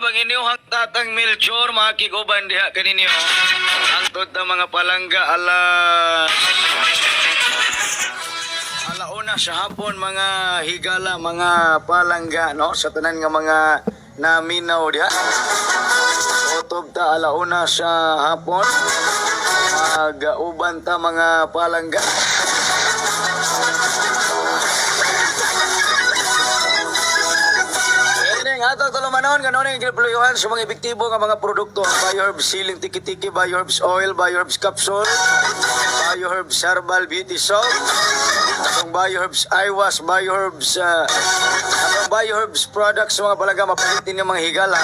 bang inyong tatang Melchor, mga kiguban diha kaninyo. Angtod na mga palangga, alauna sa hapon, mga higala, mga palangga, no? Sa tanan nga mga naminaw diha. Utob ta alauna sa hapon, magauban ta mga palangga. Atong tulumanon kanon ang kinapuluyuhan sa mga epektibo nga mga produkto. Bioherbs Healing Tiki-Tiki, Bioherbs Oil, Bioherbs Capsule, Bioherbs Herbal Beauty Soap, atong Bioherbs Eye Wash, atong Bioherbs products sa mga palangga mapalitin yung mga higala.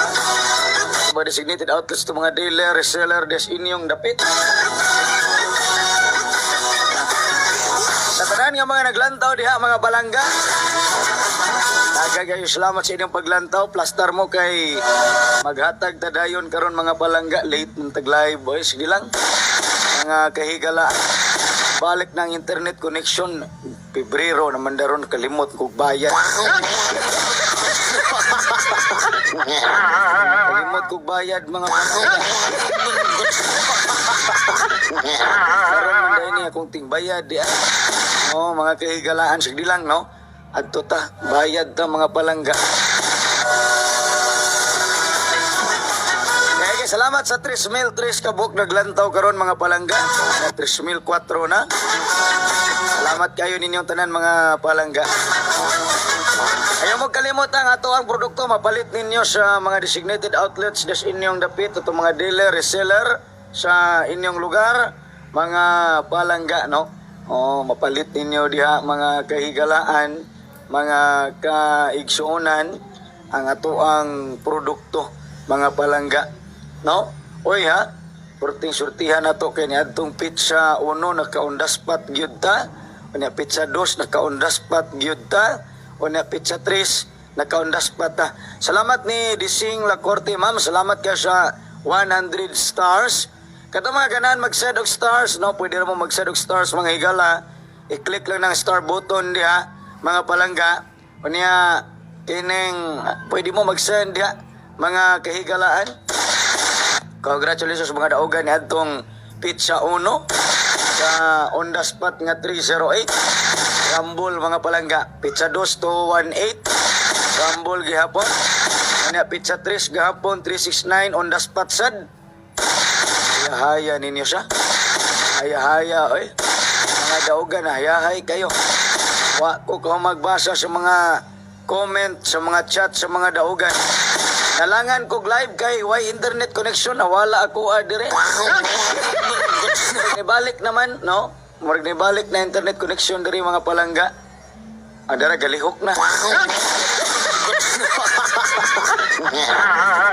Mga designated outlets to mga dealer, reseller, des inyong dapit. Sa tanan nga mga naglantaw diha mga palangga, nagagayo salamat sa inyong paglantaw. Plastar mo kay maghatag tadayon karon mga palangga. Late ng taglay boys. Sige lang. Mga kahigala. Balik ng internet connection. Pebrero naman daron kalimot kog bayad. Kalimot kog bayad mga palangga. Karon man dahil niya kung ting bayad. Oh, mga kahigalaan. Sige lang no. Adto ta, bayad ta mga palangga. Kaya salamat sa 3,000 kabuk naglantaw karon mga palangga. 3,004 na. Salamat kayo ninyong tanan mga palangga. Ayaw mo kalimutan ato ang produkto mapalit ninyo sa mga designated outlets des inyong dapit ato mga dealer, reseller sa inyong lugar mga palangga no. Oh, mapalit ninyo diha mga kahigalaan, mga kaigsuonan ang ato ang produkto mga palangga no. Oy ha, porting surtihan nato kay niadtong pizza 1 nakaundaspat gyud ta, unya pizza 2 nakaundaspat gyud ta, unya pizza 3 nakaundaspat ta. Salamat ni Dising La Corte ma'am, salamat kayo sa 100 stars. Kato mga ganan mag-set og stars no, pwede ra mo mag-set og stars mga higala. I-click lang ng star button diha mga palangga. Unya kining pwede mo mag-send diha mga kahigalaan. Congratulations mga daugan ni adtong pizza 1 sa on the spot nga 308. Rumble mga palangga. Pizza 2 218. Rumble gihapon. Unya pizza 3 gihapon 369 on the spot sad. Haya ninyo siya. Haya oy. Mga daugan hayahay kayo. Wa ko magbasa sa mga comment, sa mga chat, sa mga daugan. Nalangan kog live kay way internet connection, nawala ako dire. Nibalik naman, no? Murag nibalik na internet connection dire mga palangga. Adara galihok na.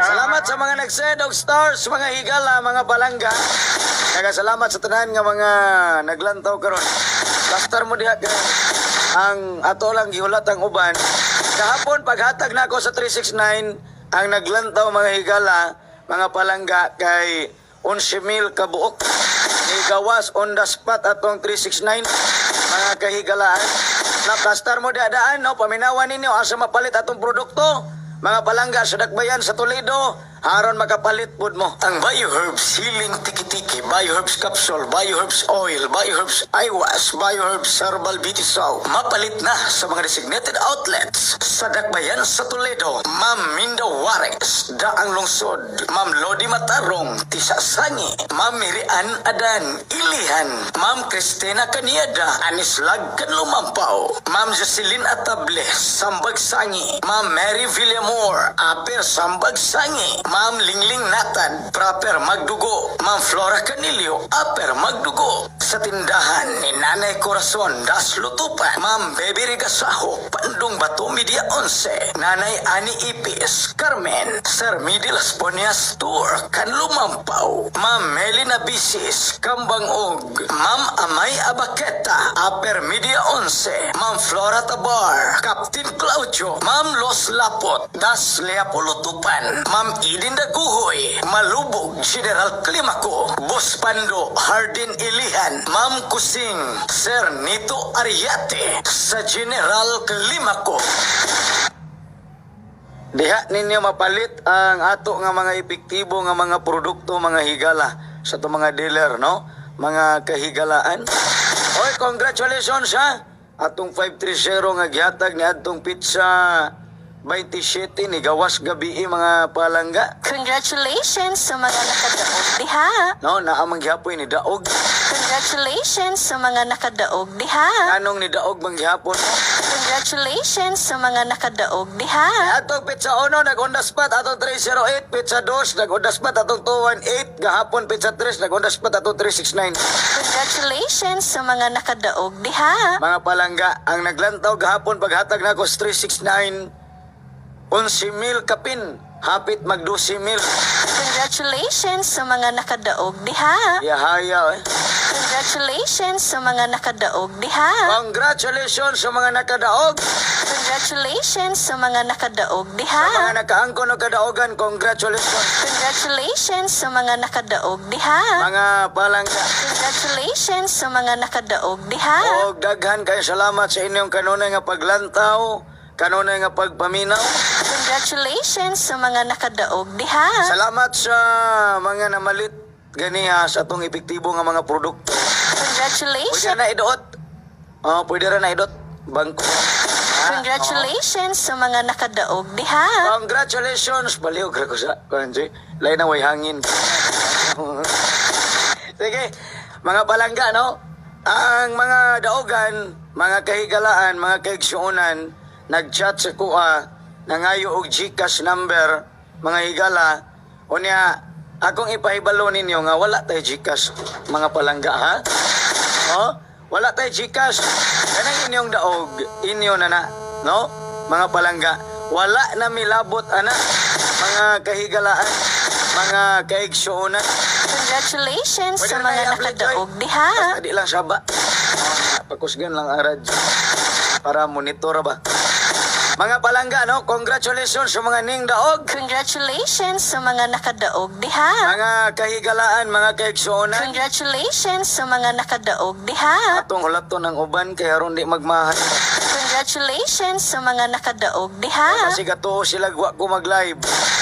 Salamat sa mga nag-send og stars, mga higala, mga palangga. Salamat sa tanan nga mga naglantaw karon. Plaster mo diha kay ang ato lang gihulat ang uban. Kahapon paghatag na ako sa 369 ang naglantaw mga higala, mga palangga kay 11,000 kabuok. Nigawas on the spot atong 369 mga kahigalaan. Na plaster mo diadaan no, paminawan ninyo asa mapalit atong produkto. Mga palangga sa Dakbayan sa Toledo, haron makapalit pud mo ang Bioherbs Healing Tiki-Tiki, Bioherbs Capsule, Bioherbs Oil, Bioherbs Eye Wash, Bioherbs Herbal Beauty Soap. Mapalit na sa mga designated outlets sa Dakbayan sa Toledo. Ma'am Minda Juarez, Daang Lungsod, Ma'am Lodi Matarong, Tisasangi, Ma'am Mirian Adan, Ilihan, Ma'am Cristina Caniada, Anislag Kanlumampaw, Ma'am Jocelyn Atable, Sambag Sangi, Ma'am Mary Villamor, Aper Sambag Sangi, Ma'am Lingling Natad, Proper Magdugo, Ma'am Flora Canilio, Aper Magdugo. Sa tindahan ni Nanay Corazon, Das Lutupan, Ma'am Baby Rigasaho, Pandong Bato Media 11, Nanay Ani Ipis, Carmen, Sir Midi Las Ponias Tour, Kanlumampaw, Ma'am Melina Bisis, Kambang Og, Ma'am Amay Abaketa, Aper Media 11, Ma'am Flora Tabar, Captain Claudio, Ma'am Los Lapot, Das Leapolutupan, Ma'am Idin Daguhoy, Malubog, General Climaco, Boss Pando, Hardin Ilihan, Ma'am Kusing, Sir Nito Ariate, sa General Climaco. Diha ninyo mapalit ang ato nga mga epektibo nga mga produkto, mga higala sa to mga dealer, no? Mga kahigalaan. Oy, congratulations ha. Atong 530 nga gihatag ni adtong pizza 27 ni gawas gabi mga palangga. Congratulations sa mga nakadaog diha. No, naamang gihapoy ni daog. Congratulations sa mga nakadaog diha. Anong ni daog bang gihapon mo? Congratulations sa mga nakadaog diha. Atong pizza 1 nag-on the spot atong 308, pizza 2 nag-on the spot atong 218, gahapon pizza 3 nag-on the spot atong 369. Congratulations sa mga nakadaog diha. Mga palangga, ang naglantaw gahapon paghatag nako sa 369 11,000 kapin, hapit mag 12,000. Congratulations sa mga nakadaog diha. Yahaya eh. Congratulations sa mga nakadaog diha. Congratulations sa mga nakadaog. Congratulations sa mga nakadaog Sa diha. mga nakaangkon o kadaugan, congratulations. Congratulations sa mga nakadaog diha. Mga palangga, Congratulations sa mga nakadaog diha. o daghan kayo salamat sa inyong kanunay nga paglantaw, kanunay nga pagpaminaw. Congratulations sa mga nakadaog diha. Salamat sa mga namalit ganiha sa atong epektibo nga mga produkto. Pwede Congratulations. na idot. Oh, pwede na idot. Bangko. Congratulations sa mga nakadaog diha. Congratulations. Baliw ka ko sa kanji. Lain na way hangin. Sige, mga palangga, no? Ang mga daogan, mga kahigalaan, mga kaigsuunan, nag-chat sa kuha, nangayo og GCash number, mga higala, o niya, akong ipahibalo ninyo nga wala tayo GCash, mga palangga, ha? Oh, wala tayo GCash. Kanang inyong daog, inyo na na, no? Mga palangga, wala na milabot, ana, mga kahigalaan, mga kaigsuunan. Congratulations Pwede sa na mga i-upload, nakadaog Joy. diha. Basta di lang saba. Pakusgan lang ang radyo. Para monitor ba. Mga palangga, no? Congratulations sa mga ning daog. Congratulations sa mga nakadaog diha. Mga kahigalaan, mga kaigsuonan. Congratulations sa mga nakadaog diha. Atong hulaton ng uban kaya ron di magmahal. Congratulations sa mga nakadaog diha. Kasi gatuo sila wa ko mag-live.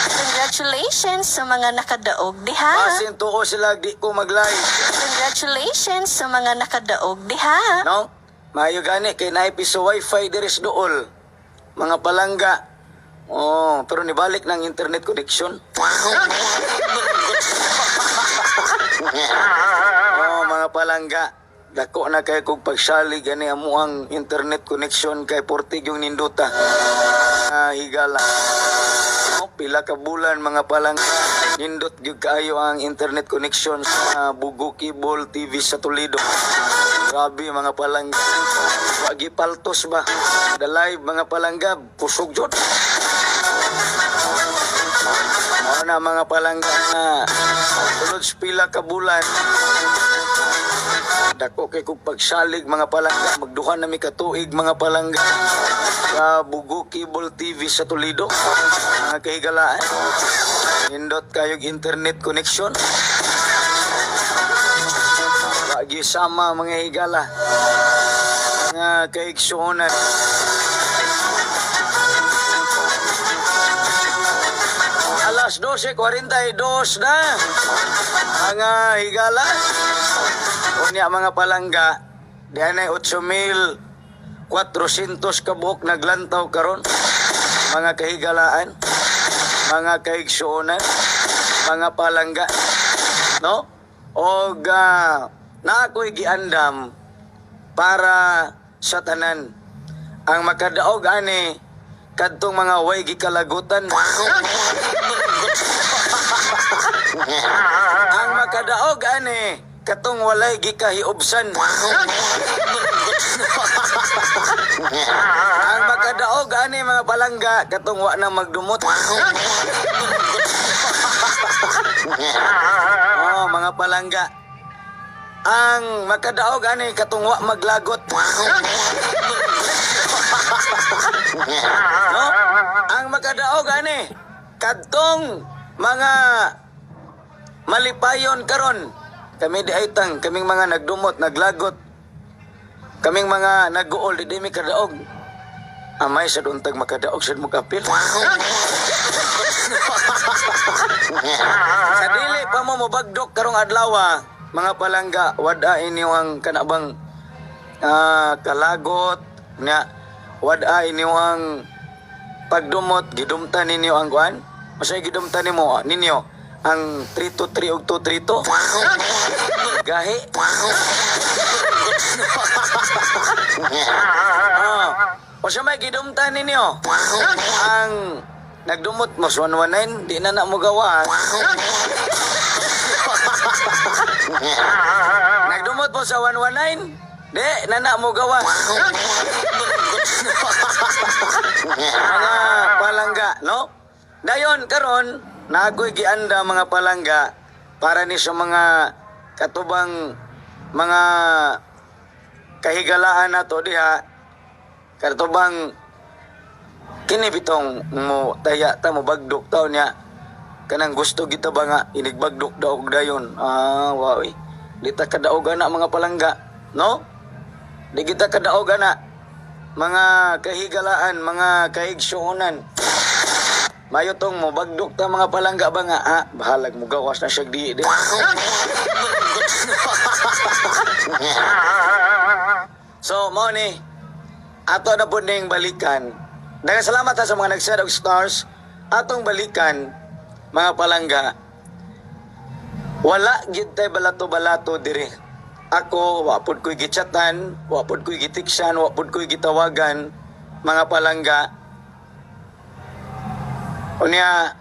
Congratulations sa mga nakadaog diha. Basin tuo sila di ko mag-live. Congratulations sa mga nakadaog diha. No? Maayo gani kay naay piso wifi diri sa duol. Mga palangga. Oh, pero nibalik ng internet connection. Oh, mga palangga. Dako na kay kog pagsalig gani amo ang internet connection kay portig yung ninduta. Higala. Oh, pila ka bulan mga palangga. Nindot gyud kaayo ang internet connection sa Bugo Cable TV sa Toledo. Grabe mga palangga. Wagi paltos ba? The live mga palangga, pusog jud. Ano na mga palangga na tulod sa pila ka bulan. Dako kay kog pagsalig mga palangga, magduha na mi katuig mga palangga sa Bugo Cable TV sa Toledo. Mga kahigalaan. Indot kayog internet connection. Wagi sama mga higala. Mga kaigsuonan. Alas 12:42 na. Mga higala. Unya mga palangga. Diyan ay 8,400 kabuok naglantaw karon. Mga kahigalaan. Mga kaigsuonan. Mga palangga. No? Og na ako'y giandam para sa tanan ang makadaog ani kadtong mga way gikalagutan. Ang makadaog ani katong walay gikahiubsan. Ang makadaog ani mga palangga katong wa na magdumot. Oh, mga palangga. Ang makadaog ani katong wa maglagot. No? Ang makadaog ani kadtong mga malipayon karon. Kami di aytang, kaming mga nagdumot, naglagot. Kaming mga nag-uol, di mi kadaog. Amay sa duntag makadaog sa mo kapil. Sa dili pa mo mobagdok karong adlaw, mga palangga, wada inyo ang kanabang kalagot nya, wada inyo ang pagdumot, gidumtan ninyo ang kuan. Masay gidumtan ninyo ang 3-3 ug 2-3. Gahi. O siya may gidumtan ninyo ang nagdumot mo sa 119, di na mo gawa. Nagdumot mo sa 119, di na mo gawa. Mga palangga, no? Dayon karon na ako'y gianda mga palangga para ni sa mga katubang mga kahigalaan nato diha, katubang kini bitong mo taya ta mo bagdok taw niya kanang gusto kita ba nga inigbagdok daw og dayon. Waoy, di ta kadaog ana mga palangga, no? Di kita kadaog ana mga kahigalaan, mga kaigsuonan. Mayo tong mo bagdok ta mga palangga ba nga, bahalag mo gawas na siya di. So mo ni ato na po ning balikan. Daghang salamat sa mga nag-set og stars. Atong balikan mga palangga. Wala gid tay balato-balato diri. Ako wa pud ko'y gichatan, wa pud ko'y gitiksan, wa pud ko'y gitawagan mga palangga. Unya,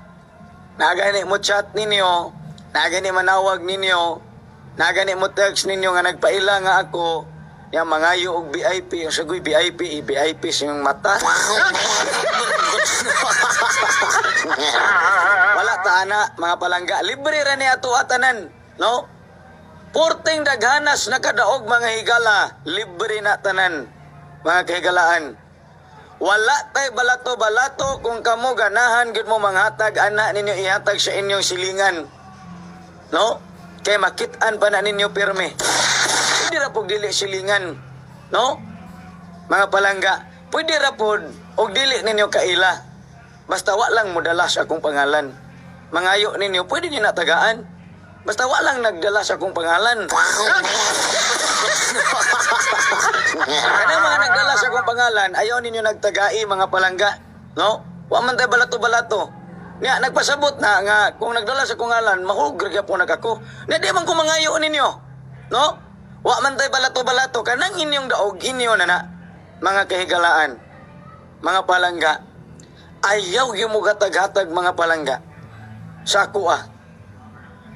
nagani mo chat ninyo, nagani manawag ninyo, nagani mo text ninyo nga nagpaila nga ako, yang mangayo og VIP, yung sagoy VIP, VIP sa yung mata. Wala ta ana mga palangga, libre ra ni ato atanan, no? Porting daghanas na kadaog mga higala, libre na tanan mga kahigalaan. Wala tay balato-balato kung kamo ganahan gid mo manghatag ana ninyo ihatag sa inyong silingan. No? Kay makit-an pa na ninyo pirme. Pwede ra pug dili silingan. No? Mga palangga, pwede ra pud og dili ninyo kaila. Basta wa lang mo dala sa akong pangalan. Mangayo ninyo, pwede niyo natagaan. Basta wa lang nagdala sa akong pangalan. Kanang mga nagdala sa akong pangalan, ayaw ninyo nagtagai mga palangga, no? Wa man tay balato-balato. Nga nagpasabot na nga kung nagdala sa akong ngalan, mahugre gyapon ako. Na di man ko mangayo ninyo, no? Wa man tay balato-balato kanang inyong daog inyo na mga kahigalaan, mga palangga. Ayaw gyud mo gatag-hatag mga palangga sa ako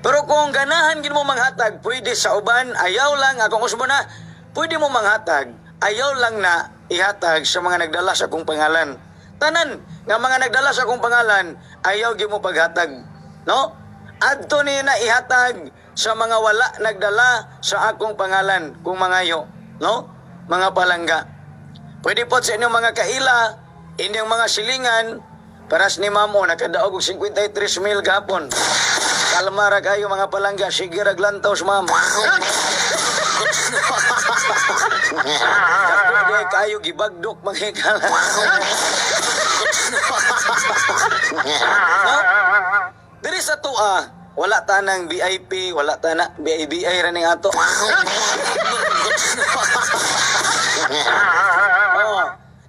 Pero kung ganahan gid mo manghatag, pwede sa uban, ayaw lang, akong usbo na, pwede mo manghatag, ayaw lang na ihatag sa mga nagdala sa akong pangalan. Tanan, nga mga nagdala sa akong pangalan, ayaw gid mo paghatag. No? Adto ni na ihatag sa mga wala nagdala sa akong pangalan, kung mangayo. No? Mga palangga. Pwede po sa inyong mga kaila, inyong mga silingan, paras ni mamo, nakadaog og 53,000 gapon. Kalmara kayo mga palangga, sige raglantaw sa mama. Dako di kayo gibagdok mga higala. No? Diri sa tua, wala tanang VIP, wala tanang BIBI raning ato.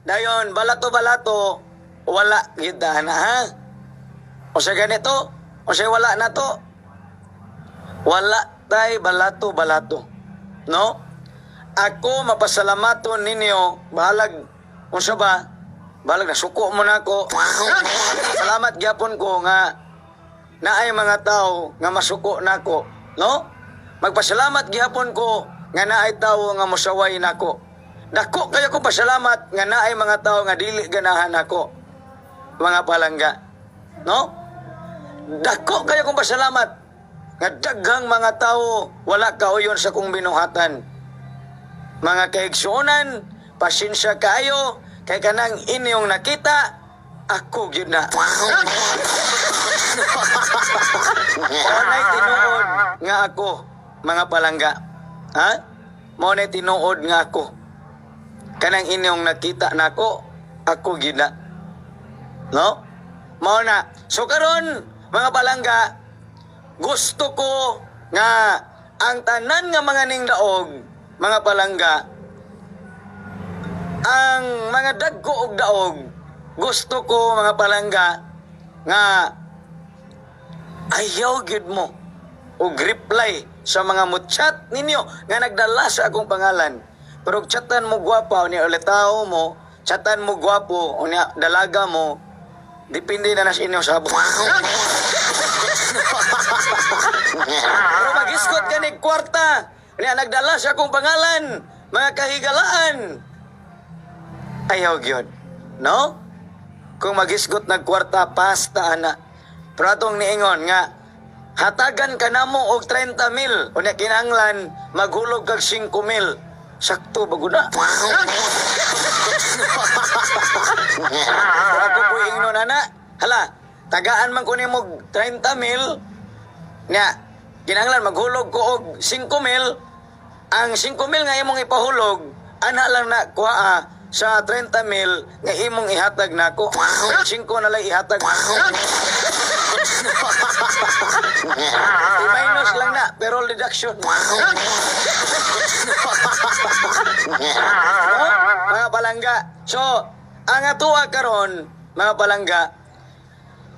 Dayon, balato-balato, wala kita na ha? O sa ganito, o siya wala na to. Wala tay balato-balato. No? Ako mapasalamaton ninyo. Bahalag, kung siya ba, bahalag na suko mo na ako. Salamat gyapon ko nga naay mga tao nga masuko na ako. No? Magpasalamat gyapon ko nga naay tao nga musaway na ako. Dako kayo ko pasalamat nga naay mga tao nga dili ganahan ako. Mga palangga. No? Dako kayo kong pasalamat nga daghang mga tao wala kauyon sa kong binuhatan. Mga kaigsuonan, pasensya kayo kay kanang inyong nakita, ako gyud na. Monay tinuod nga ako, mga palangga. Ha? Monay tinuod nga ako. Kanang inyong nakita nako, ako gyud na. No? mao na. So karon mga palangga, gusto ko nga ang tanan nga mga ningdaog, mga palangga, ang mga dagko og daog, gusto ko mga palangga nga ayaw gyud mo og reply sa mga mutchat ninyo nga nagdala sa akong pangalan. Pero chatan mo gwapo ni ulit tao mo, chatan mo gwapo o niya dalaga mo, depende na nas inyo sa pero mag-iskot ka ni kwarta niya nagdala sa akong pangalan, mga kahigalaan. Ayaw gyud, no? Kung mag-isgot nagkwarta pasta ana. Pero atong niingon nga hatagan ka namo og 30,000 unya kinahanglan maghulog kag 5,000. Sakto bago na. Ako po ingnon ana. Hala, tagaan man ko nimo 30,000 nya kinahanglan maghulog ko og 5,000. Ang 5,000 nga imong ipahulog ana lang na kuha sa 30,000 nga imong ihatag nako. 5 na lang ihatag. I-minus lang na, payroll deduction. No? Mga palangga. So, ang atuwa karon, mga palangga,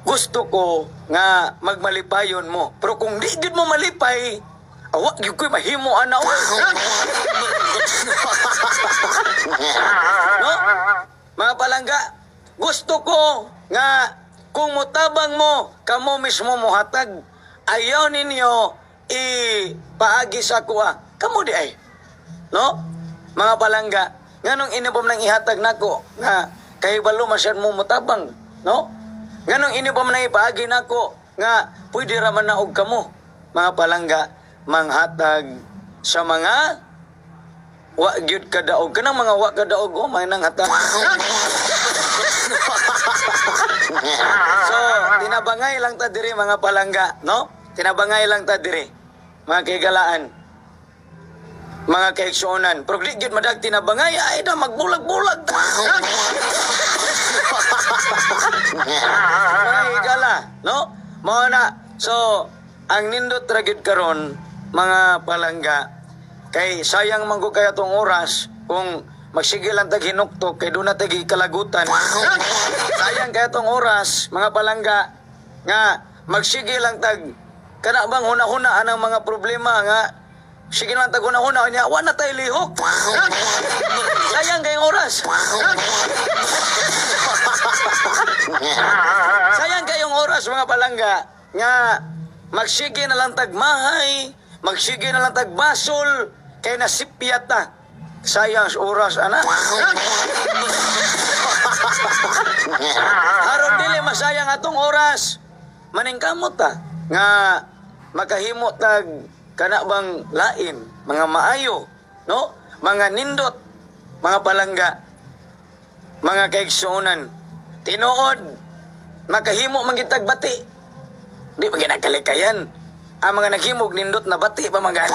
gusto ko nga magmalipayon mo. Pero kung di gid mo malipay, awak gyud ko'y mahimo ana. No? Mga palangga, gusto ko nga kung mutabang mo, kamo mismo muhatag, ayaw ninyo ipaagi sa kuha. Kamo di ay. No? Mga palangga, nganong inibom nang ihatag nako nga kahibalo masyad mo mutabang. No? Nganong inibom nang ipaagi nako nga pwede raman na og kamo. Mga palangga, manghatag sa mga wa gyud kadaog. Kanang mga wa kadaog o may nang hatag. So, tinabangay lang ta diri mga palangga, no? Tinabangay lang ta diri. Mga kaigalaan. Mga kaigsuonan. Pero di gyud madag tinabangay ay na magbulag-bulag ta. Mga higala, no? Mao na. So, ang nindot ra gyud karon mga palangga kay sayang man ko kaya tong oras kung magsige lang tag hinuktok kay doon na tag kalagutan. Sayang kaya tong oras mga palangga nga magsige lang tag kana bang huna-huna anang mga problema nga sige lang tag huna-huna nya wa na tay lihok. Sayang kayong oras. Sayang kayong oras mga palangga nga magsige na lang tag mahay, magsige na lang tag basol kay nasipyat ta. Sayang sa oras, ana. Aron dili masayang atong oras. Maningkamot ta nga makahimo tag kana bang lain, mga maayo, no? Mga nindot, mga palangga, mga kaigsuonan. Tinuod, makahimo man gitag bati. Di ba ginagkalikayan? Ang mga naghimog nindot na bati pa mga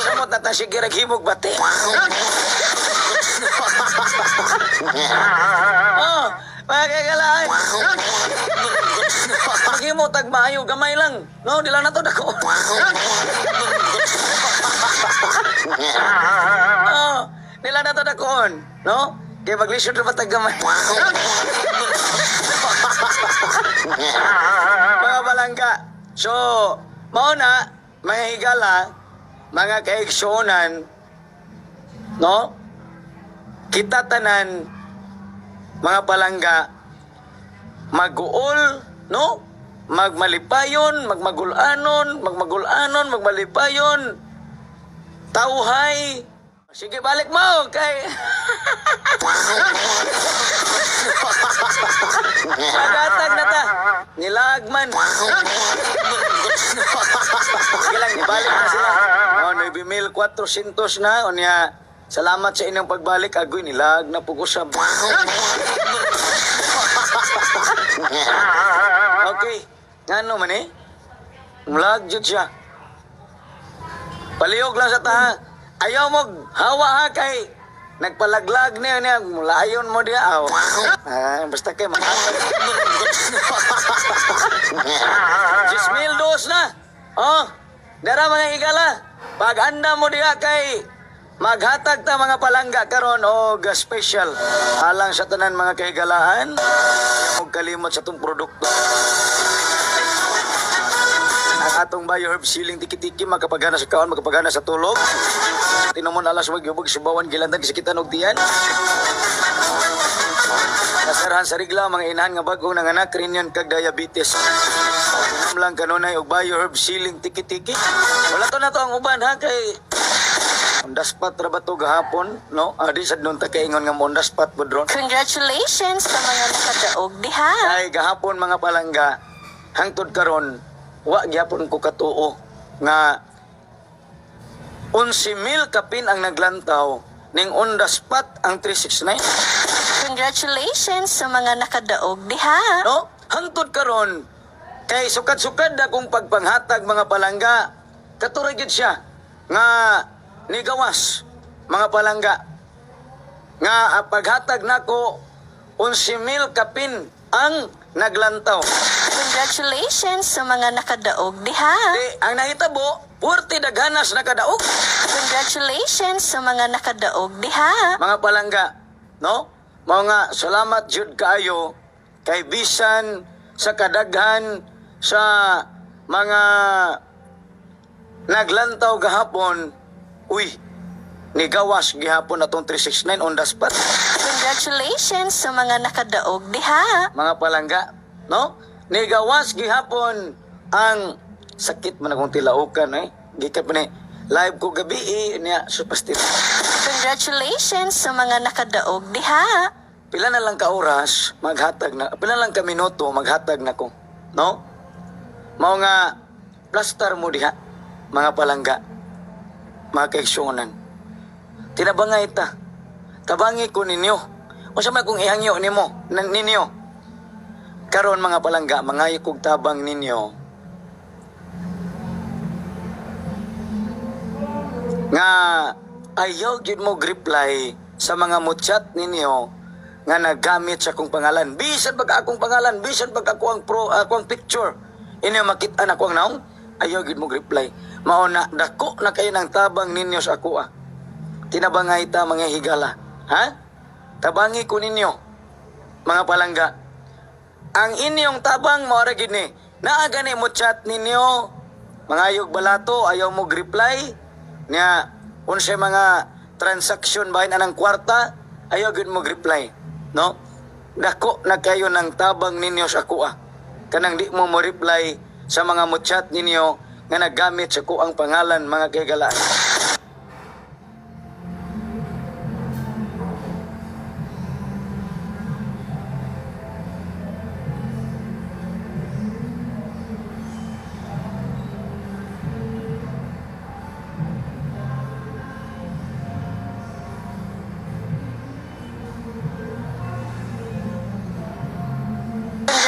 samot na sige naghimog bati. Oh, mga kagalaan. Maghimo tag maayo gamay lang. No, di lang na to dako. Oh, di lang na to dakoon, no? Kaya maglisod na tag gamay. Mga balangga. So, mao na, mga higala, mga kaigsuonan, no? Kita tanan, mga palangga, mag-uol, no? Magmalipayon, magmagulanon, magmalipayon, tauhay. Sige, balik mo, kay... Magatag na ta. Nilagman. Sige lang, ibalik na sila. O, 9,400 na. O niya, salamat sa inyong pagbalik. Agoy, nilag na po ko sa... Okay. Ano man eh? Mulag dyan siya. Palihog lang sa taha. Ayaw mo, hawa ha kay nagpalaglag niya, mulayon mo diya. Basta kay 10,000 dos na. Oh, dara mga higala. Pag anda mo diha kay maghatag ta mga palangga karon og special alang sa tanan mga kahigalaan. Huwag kalimot sa itong produkto. Ang atong Bioherb Ceiling Tiki-Tiki makapagana sa kaon, makapagana sa tulog. Tinumon alas wag yubog subawan gilantan kisakitan og tiyan. Kasarahan sa rigla mga inahan nga bagong nanganak rinyon kag diabetes. Inom lang kanunay og Bioherb Ceiling Tiki-Tiki. Wala to na to ang uban ha kay daspat ra ba to gahapon, no? Adi sad nun ta kaingon nga mo daspat budron. Congratulations sa mga nakadaog diha. Ay gahapon mga palangga, hangtod karon wa gyapon ko katuo nga 11,000 kapin ang naglantaw ning on the spot ang 369. Congratulations sa mga nakadaog diha. No? Hangtod karon kay sukad-sukad akong pagpanghatag mga palangga. Katura gyud siya nga nigawas mga palangga nga paghatag nako 11,000 kapin ang naglantaw. Congratulations sa mga nakadaog diha. Di, ang nahitabo, purti daghanas nakadaog. Congratulations sa mga nakadaog diha. Mga palangga, no? Mga salamat jud kaayo kay bisan sa kadaghan sa mga naglantaw gahapon, uy, nigawas gihapon atong 369 on the spot. Congratulations sa mga nakadaog diha. Mga palangga, no? Nigawas gihapon ang sakit man akong tilaukan eh. Gikat pa ni live ko gabi niya supastir. Congratulations sa mga nakadaog diha. Pila na lang ka oras maghatag na, pila lang ka minuto maghatag na ko, no? Mao nga plaster mo diha mga palangga, mga kaigsuonan. Tinabangay ta. Tabangi ko ninyo. Unsa man kung ihangyo ninyo. Karon mga palangga, mangayo kog tabang ninyo. Nga ayaw gyud mo reply sa mga mutchat ninyo nga naggamit sa akong pangalan. Bisan pag akong pangalan, bisan pag ako ang akong picture. Inyo makita na ko ang naong, ayaw gyud mo reply. Mao na dako na kayo ng tabang ninyo sa ako ah. Tinabangay ta mga higala. Ha? Tabangi ko ninyo mga palangga. Ang inyong tabang mo ra gid ni. Naa gani mo chat ninyo. Mangayog balato ayaw mo reply nya unsay mga transaction bahin anang kwarta ayaw gid mo reply, no? Dako na kayo ng tabang ninyo sa ako ah. Kanang di mo reply sa mga mo chat ninyo nga naggamit sa ko ang pangalan mga kaigalaan.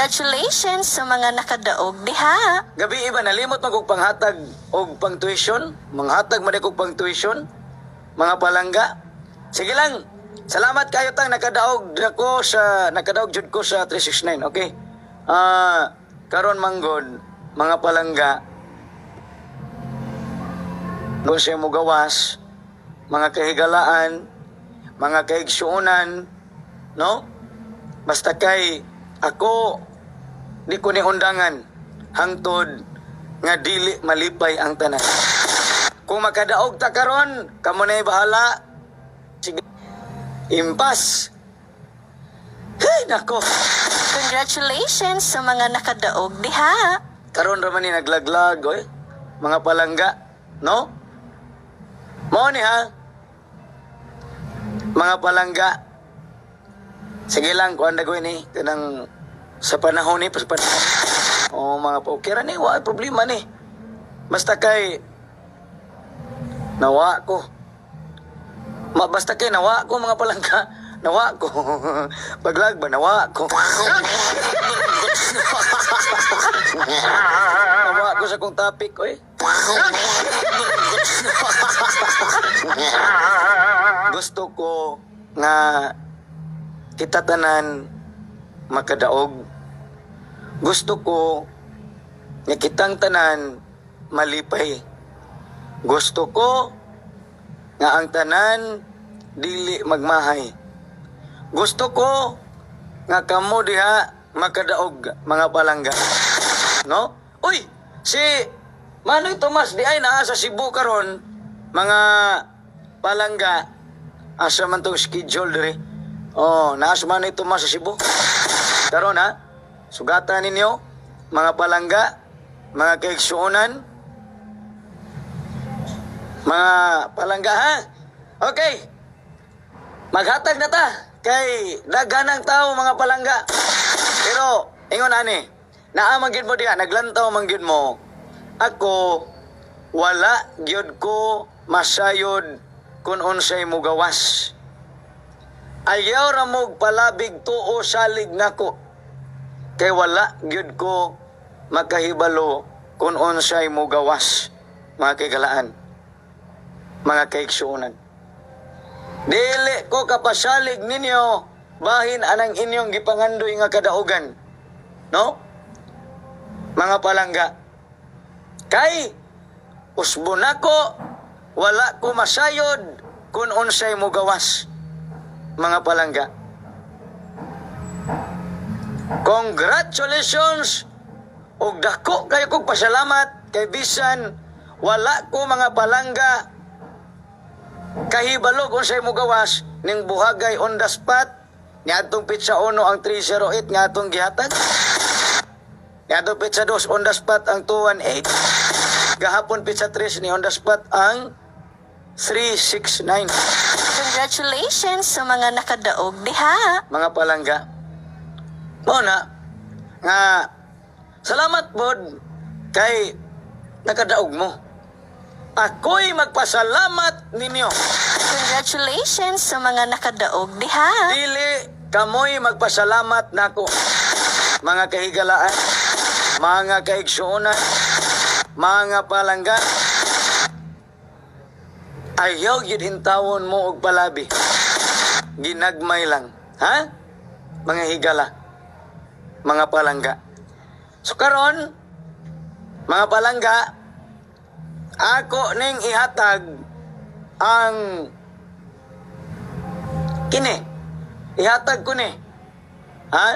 Congratulations sa mga nakadaog diha. Gabi iba nalimot man kog panghatag og pang-tuition, manghatag man kog pang-tuition, mga palangga. Sige lang. Salamat kayo tang nakadaog jud ko sa 369, okay? Karon manggod mga palangga. Kung siya mo gawas, mga kahigalaan, mga kaigsuonan, no? Basta kay ako di ko ni undangan hangtod nga dili malipay ang tanan. Kung makadaog ta karon, kamo nay bahala. Sige. Impas. Hey nako. Congratulations sa mga nakadaog diha. Karon ra man ni naglaglag oy. Mga palangga, no? Mao ni ha. Mga palangga. Sige lang, kuhan na gawin eh. Kanang sa panahon eh, sa panahon. O mga paukira ni, wala problema ni. Basta kay nawa ko. Basta kay nawa ko mga palangga. Nawa ko. Paglag ba, nawa ko. Nawa ko sa kong topic, oy. Gusto ko nga kita tanan makadaog. Gusto ko nga kitang tanan malipay. Gusto ko nga ang tanan dili magmahay. Gusto ko nga kamo diha makadaog mga palangga. No? Uy, si Manoy Tomas di ay naa sa Cebu karon mga palangga. Asa man tong schedule diri? Oh, naa si Manoy Tomas sa Cebu. Karon ha? Sugatan ninyo mga palangga, mga kaigsuonan, mga palangga ha? Okay. Maghatag na ta kay daghanang tao mga palangga. Pero ingon ani, naa man gyud mo diha, naglantaw man gyud mo. Ako wala gyud ko masayod kun unsay mo gawas. Ayaw ra mo palabig tuo salig nako. Kay wala gyud ko makahibalo kun unsay mo gawas. Mga kagalaan, mga kaigsuonan. Dili ko kapasalig ninyo bahin anang inyong gipangandoy nga kadaugan. No? Mga palangga. Kay usbon ako wala ko masayod kun unsay mo gawas. Mga palangga. Congratulations ug dako kayo kog pasalamat kay bisan wala ko mga palangga kahibalo kung sa'yo mo gawas ning buhagay on the spot niadtong pizza 1 ang 308 nga atong gihatag niadtong pizza 2 on the spot ang 218 gahapon pizza 3 ni on the spot ang 369 Congratulations sa mga nakadaog diha. mga palangga mo na nga salamat pod kay nakadaog mo. Ako'y magpasalamat ninyo. Congratulations sa mga nakadaog diha. Dili kamoy magpasalamat nako. Mga kahigalaan, mga kaigsuonan, mga palangga. Ayaw yun hintawon mo og palabi. Ginagmay lang. Ha? Mga higala. Mga palangga. So karon, mga palangga, ako ning ihatag ang kini. Ihatag ko ni. Ha?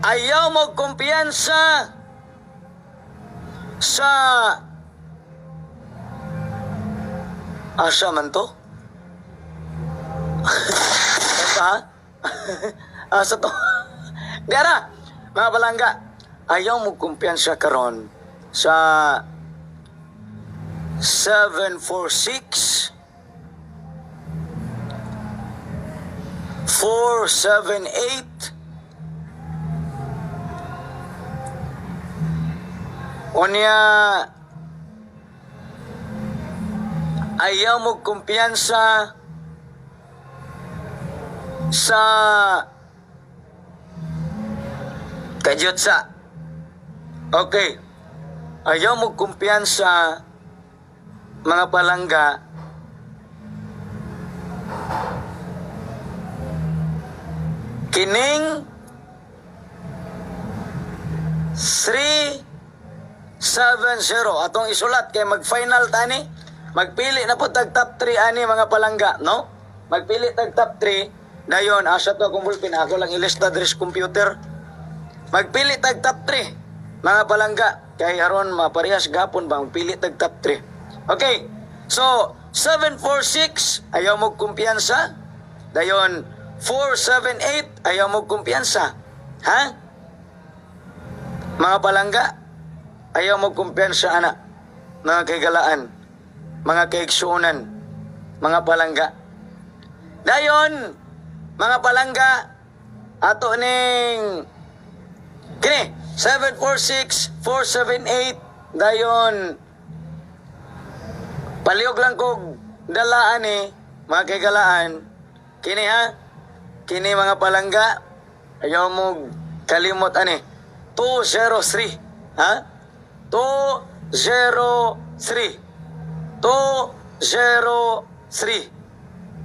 Ayaw mo kumpiyansa sa asa man to? Ha? Asa to? Diara, mga palangga, ayaw mo kumpiyansa karon sa 746 478 unya ayaw mo kumpiyansa sa kajutsa. Okay. Ayaw mo kumpiyansa mga palangga kining 370 atong isulat kay mag-final tani magpili na po tag top 3 ani mga palangga no magpili tag top 3 dayon asa to akong bulpin ako lang ilista diri sa computer magpili tag top 3 mga palangga kay aron maparehas gapon ba magpili tag top 3 okay so 746 ayaw mo kumpiyansa dayon 478 ayaw mo kumpiyansa ha mga palangga ayaw mo kumpiyansa ana mga kaigalaan mga kaigsuonan mga palangga dayon mga palangga ato ning kini 746 478 dayon paliog lang kog dalaan ni mga kaigalaan kini ha kini mga palangga ayaw mo kalimot ani 203 ha 203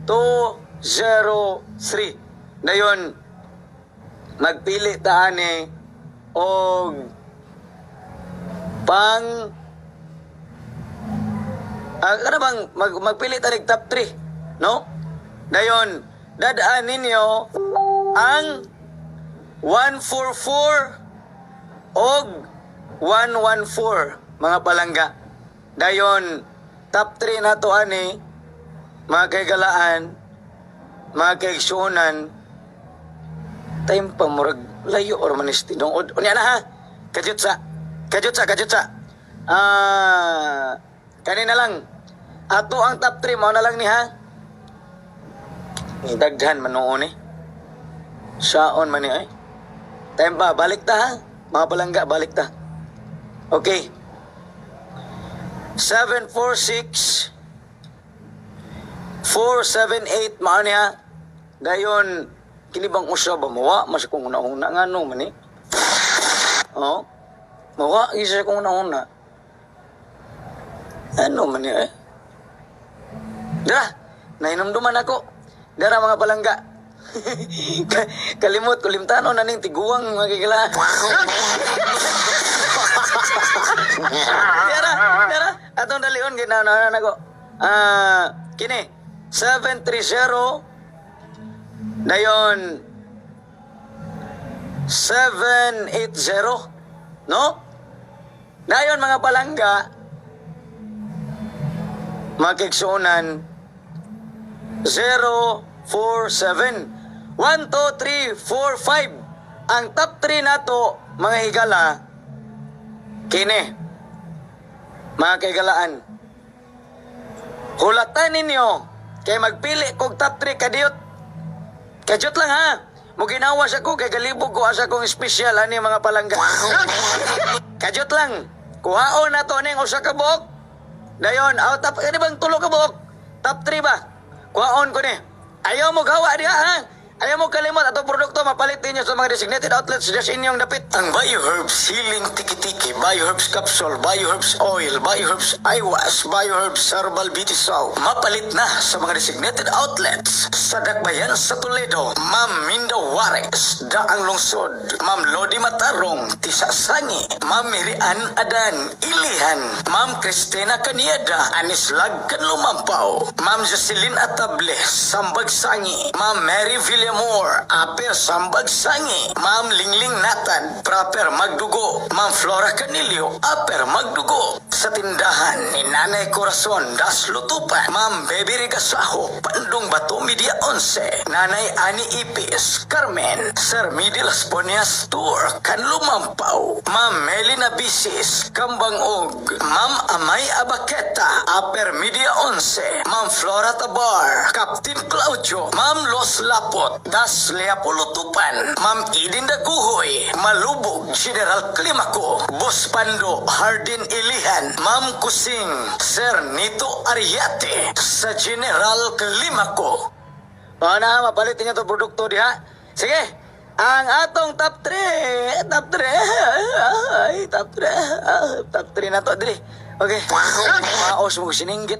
203 dayon magpili ta ani og Pang ano bang magpili tanig top 3, no? Dayon, dadaan ninyo ang 144 og 114 mga palangga. Dayon, top 3 na to ani, mga kaigalaan, mga kaigsuunan, time pa murag layo or manis tinuod. Unya na ha, kajutsa. Kanina lang, ato ang top 3, mao na lang ni ha. Daghan man noon eh. Saon man ni ay. Time pa, balik ta ha. Mga palangga, balik ta. Okay. 746 478 mao ni ha. Dayon, kinibang usa ba mawa mas kung una-una ngano man eh. Oh. Mawa isa kung una-una. Ano man ni eh. Dara, nainumduman ako. Dara mga palangga. Kalimot, kulimtano na ning tiguang magigila. Dara, atong dalion ginananan ako. Kini, 730, dayon, 780, no? Dayon mga palangga, makiksunan 047 1, 2, 3, 4, 5 ang top 3 nato mga higala kini mga kaigalaan hulatan ninyo kay magpili kog top 3 kadiyot kajut lang ha mo ginawa sa ko kay galibog ko asa kong espesyal ani mga palangga kajut lang kuhaon na to ning usa ka buok dayon out top kani bang tulo ka buok top 3 ba kuhaon ko ni ayaw mo gawa diha ha ayaw mo kalimot atong produkto mapalit ninyo sa mga designated outlets just inyong dapit ang BioHerbs Healing Tiki-Tiki BioHerbs Capsule BioHerbs Oil BioHerbs Eyewash BioHerbs Herbal Beauty Soap mapalit na sa mga designated outlets sa Dakbayan sa Toledo Ma'am Minda Juarez Daang Lungsod Ma'am Lodi Matarong Tisasangi Ma'am Mirian Adan Ilihan Ma'am Cristina Canieda Anis Lagkan Lumampaw Ma'am Jocelyn Atable Sambag Sangi Ma'am Mary Villamor Aper Sambag Sangi Ma'am Lingling Nathan Proper Magdugo Ma'am Flora Canilio Aper Magdugo sa tindahan ni Nanay Corazon Das Lutupan Ma'am Baby Regasaho Pandong Bato Media 11 Nanay Ani Ipis Carmen Sir Midi Las Bonias Tour Kanlumampaw Ma'am Melina Bisis Kambang Og Ma'am Amay Abaketa Aper Media 11 Ma'am Flora Tabar Captain Claudio Ma'am Los Lapot Das Leapolo Tupan Ma'am Idin Daguhoy Malubog General Climaco Boss Pando Hardin Ilihan Ma'am Kusing Sir Nito Ariate sa General Climaco na mapalit niyo itong produkto diha sige ang atong top 3 top 3 na to dili okay maos mo sininggit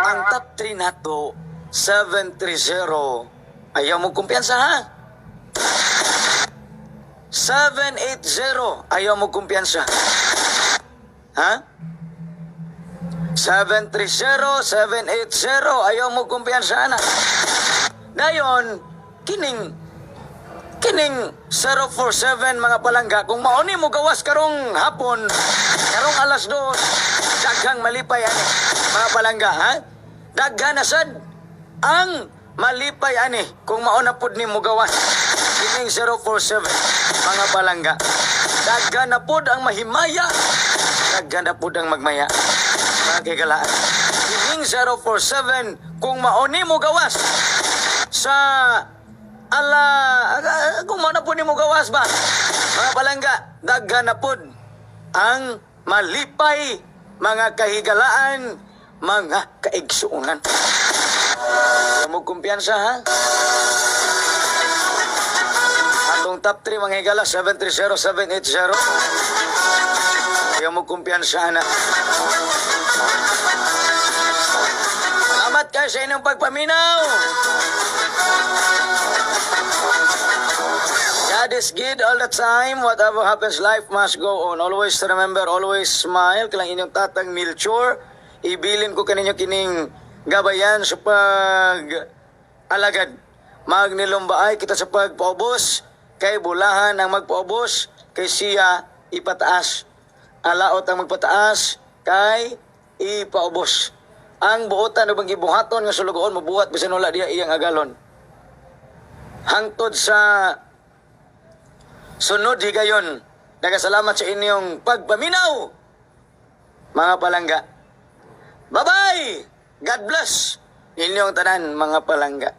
ang top 3 na to 730 ayaw mo kumpiyansa ha 780 ayaw mo kumpiyansa ha 730 780 ayaw mo kumpiyansa na dayon kining 047 mga palangga kung mauni mo gawas karong hapon karong alas 2 daghang malipay ani mga palangga ha daghan na sad ang malipay ani kung mauna pud nimo gawas kining 047 mga palangga daghan na pud ang mahimaya daghan na pud ang magmaya mga kagalaan kining 047 kung mauni mo gawas sa kung mauna pud nimo gawas ba mga palangga daghan na pud ang malipay mga kahigalaan mga kaigsuunan mo kumpiyansa ha atong top 3 mga higala 730 780 ayaw mo kumpiyansa na salamat kayo sa inyong pagpaminaw. Jadi is good all the time. Whatever happens, life must go on. Always remember, always smile. Kailang inyong tatang Milchor. Ibilin ko kaninyo kining gabayan sa pag alagad. Magnilumbaay kita sa pagpaubos. Kay bulahan ang magpaubos. Kay siya ipataas. Alaot ang magpataas. Kay ipaubos. Ang buotan o bang ibuhaton nga sulugoon, mabuhat bisan wala diya iyang agalon. Hangtod sa sunod higayon, nagasalamat sa inyong pagpaminaw, mga palangga. Bye-bye! God bless inyong tanan, mga palangga.